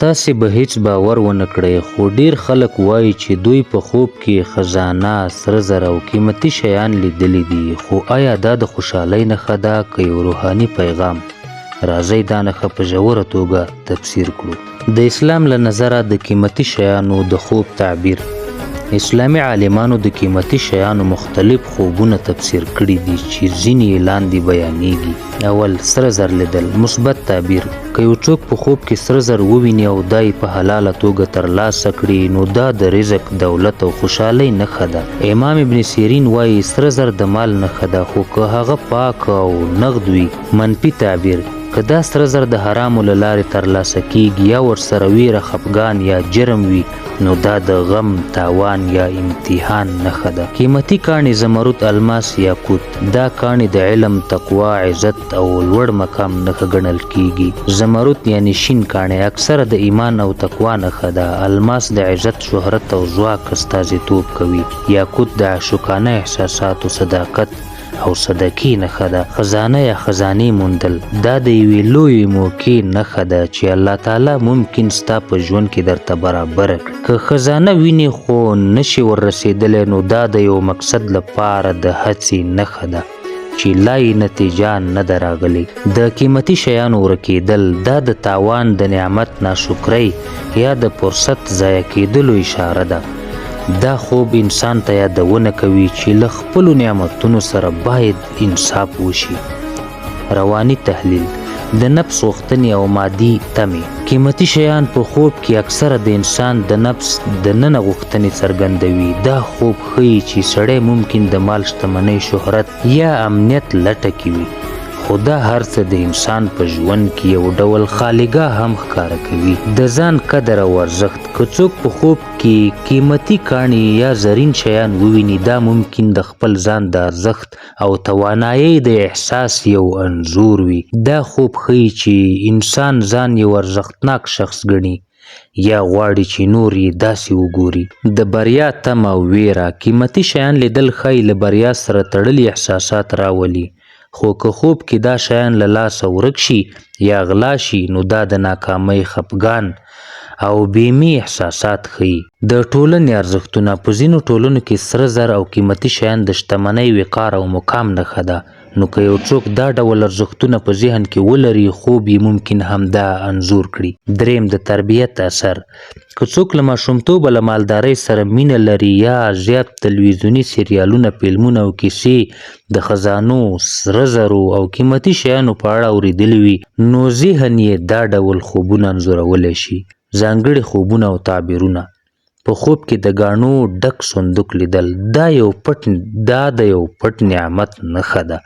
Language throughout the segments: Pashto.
تاسې به هیڅ باور ونه کړئ خو ډیر خلک وایي چې دوی په خوب کې خزانه، سره زر او قیمتي شیان لیدلی دي. خو آیا دا د خوشحالۍ نښه ده که یو روحاني پیغام؟ راځئ دا نښه په ژوره توګه تفسیر کړو. د اسلام له نظره د قیمتي شیانو د خوب تعبیر. اسلامي عالمانو د قیمتي شیانو مختلف خوبونه تفسیر کړي دي چې ځینې یې لاندې بیانېږي. اول، سره زر لیدل. مثبت تعبیر: که یو څوک په خوب کې سره زر وویني او دا یې په حلاله توګه ترلاسه کړي نو دا د رزق، دولت او خوشحالۍ نښه ده. امام ابن سیرین وایي سره زر د مال نښه ده خو که هغه پاک او نغد وي. منفي تعبیر: که دا سره زر د حرامو له لارې ترلاسه کیږي یا ورسره ویره، خفګان یا جرم وي نو دا د غم، تاوان یا امتحان نښه ده. قیمتي کاڼي زمرد، الماس، یاقوت. دا کاڼي د علم، تقوا، عزت او لوړ مقام نښه ګڼل کیږي. زمرد یعنی شین کاڼي اکثره د ایمان او تقوا نښه ده. الماس د عزت، شهرت او ځواک استازیتوب کوي. یاقوت د عاشقانه احساساتو، صداقت او صدقې نښه ده. خزانه یا خزانې موندل. دا د یوې لویې موقع نښه ده چې الله تعالی ممکن ستا په ژوند کې درته برابره کړي. که خزانه ویني خو نشي وررسېدلی نو دا د یو مقصد لپاره د هڅې نښه ده چې لا یې نتیجه نه ده راغلې. د قیمتي شیانو ورکېدل. دا د تاوان، د نعمت ناشکرۍ یا د فرصت ضایع کېدلو اشاره ده. دا خوب انسان ته یادونه کوي چې له خپلو نعمتونو سره باید انصاف وشي. رواني تحلیل: د نفس غوښتنې او مادي تمې. قیمتي شیان په خوب کې اکثره د انسان د نفس د ننه غوښتنې څرګندوي. دا خوب ښیي چې سړی ممکن د مال، شتمنۍ، شهرت یا امنیت لټه کې وي خو دا هر څه د انسان په ژوند کې یو ډول خالیګاه هم ښکاره کوي. د ځان قدر او ارزښت. که څوک په خوب کې قیمتي کاڼي یا زرین شیان وویني دا ممکن د خپل ځان د ارزښت او توانایۍ د احساس یو انځور وي. دا خوب ښیي چې انسان ځان یو ارزښتناک شخص ګڼي یا غواړي چې نور یې داسې وګوري. د بریا تمه او ویره. قیمتي شیان لیدل ښایي له بریا سره تړلي احساسات راولي خو که خوب کې دا شیان له لاسه ورک شي یا غلا شي نو دا د ناکامۍ، خفګان او بیمې احساسات ښیي. د ټولنې ارزښتونه. په ځینو ټولنو کې سره زر او قیمتي شیان د شتمنۍ، وقار او مقام نښه ده. نو که یو څوک دا ډول ارزښتونه په ذهن کې ولري خوب یې ممکن همدا انځور کړي. دریم، د تربیت اثر. که څوک له ماشومتوبه له مالدارۍ سره مینه لري یا زیات تلویزیوني سریالونه، فلمونه او کیسې د خزانو، سره زرو او قیمتي شیانو په اړه اورېدلي وي نو ذهن یې دا ډول خوبونه انځورولی شي. ځانګړي خوبونه او تعبیرونه. په خوب کې د ګاڼو ډک صندوق لیدل. دا د یو پټ نعمت نښه ده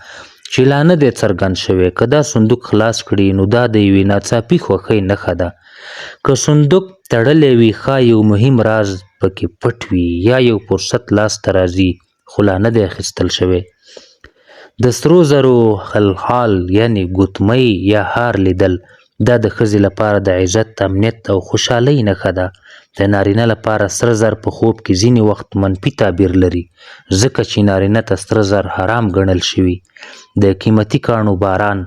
چې لا نه دی څرګند شوی. که دا صندوق خلاص کړي نو دا د یوې ناڅاپي خوښۍ نښه ده. که صندوق تړلی وي ښایي یو مهم راز پکې پټ وي یا یو فرصت لاسته راځي خو لا نه دی اخیستل شوی. د سرو زرو خلخال یعنی ګوتمۍ یا هار لیدل. دا د ښځې لپاره د عزت، امنیت او خوشحالۍ نښه ده. د نارینه لپاره سره زر په خوب کې ځینې وخت منفي تعبیر لري ځکه چې نارینه ته سره زر حرام ګڼل شوي. د قیمتي کاڼو باران.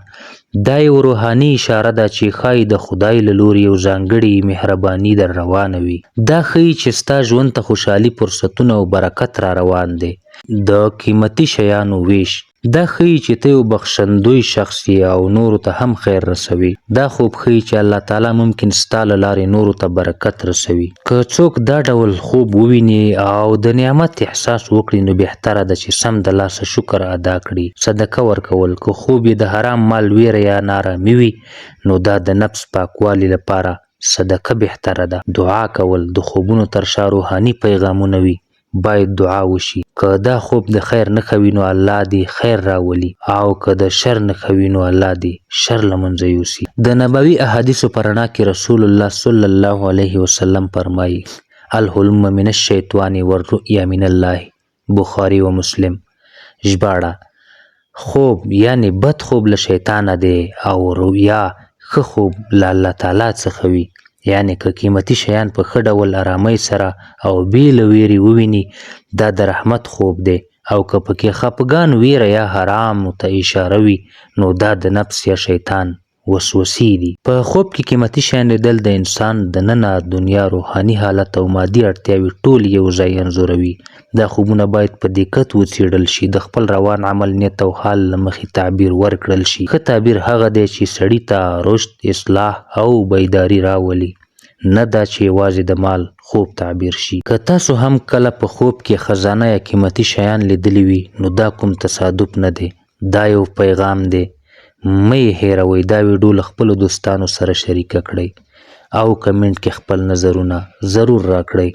دا یو روحاني اشاره ده چې ښایي د خدای له لوري یو ځانګړې مهرباني در روانه وي. دا ښیي چې ستا ژوند ته خوشحالي، فرصتونه او برکت را روان دی. د قیمتي شیانو ویش. دا ښیي چې ته یو بخښندوی شخص یې او نورو ته هم خیر رسوي. دا خوب ښیي چې الله تعالی ممکن ستا له لارې نورو ته برکت رسوي. که څوک دا ډول خوب وویني او د نعمت احساس وکړي نو بهتره ده چې سم د لاسه شکر ادا کړي. صدقه ورکول. که خوب یې د حرام مال ویره یا نارامي وي نو دا د نفس پاکوالي لپاره صدقه بهتره ده. دعا کول. د خوبونو تر شا روحاني پیغامونه وي باید دعا وشي. که دا خوب د خیر نښه وي نو الله دې خیر راولي او که د شر نښه وي نو الله دې شر له منځه یوسي. د نبوي احادیثو په رڼا کې رسول الله صلی الله علیه وسلم فرمایي الحلم من الشیطان والرؤیا من الله. بخاري و مسلم. ژباړه: خوب یعنی بد خوب له شیطانه دی او رؤیا ښه خوب له الله تعالی څخه وي. یعنی که قیمتي شیان په ښه ډول ارامۍ سره او بې له ویرې وویني دا د رحمت خوب دی او که پکې خفګان، ویره یا حرام ته اشاره وي نو دا د نفس یا شیطان وسوسې دي. په خوب کې قیمتي شیان لیدل د انسان دننه دنیا، روحاني حالت او مادي اړتیاوې ټول یو ځای انځوروي. دا خوبونه باید په دقت وڅېړل شي، د خپل روان عمل، نیت او حال له مخې تعبیر ورکړل شي. ښه تعبیر هغه دی چې سړي ته رشد، اصلاح او بیداري راولي، نه دا چې یوازې د مال خوب تعبیر شي. که تاسو هم کله په خوب کې خزانه یا قیمتي شیان لیدلی وي، نو دا کوم تصادف نه دی، دا یو پیغام دی. مه یې هېروئ. دا ویډیو له خپلو دوستانو سره شریکه کړئ او کمنټ کې خپل نظرونه ضرور راکړئ.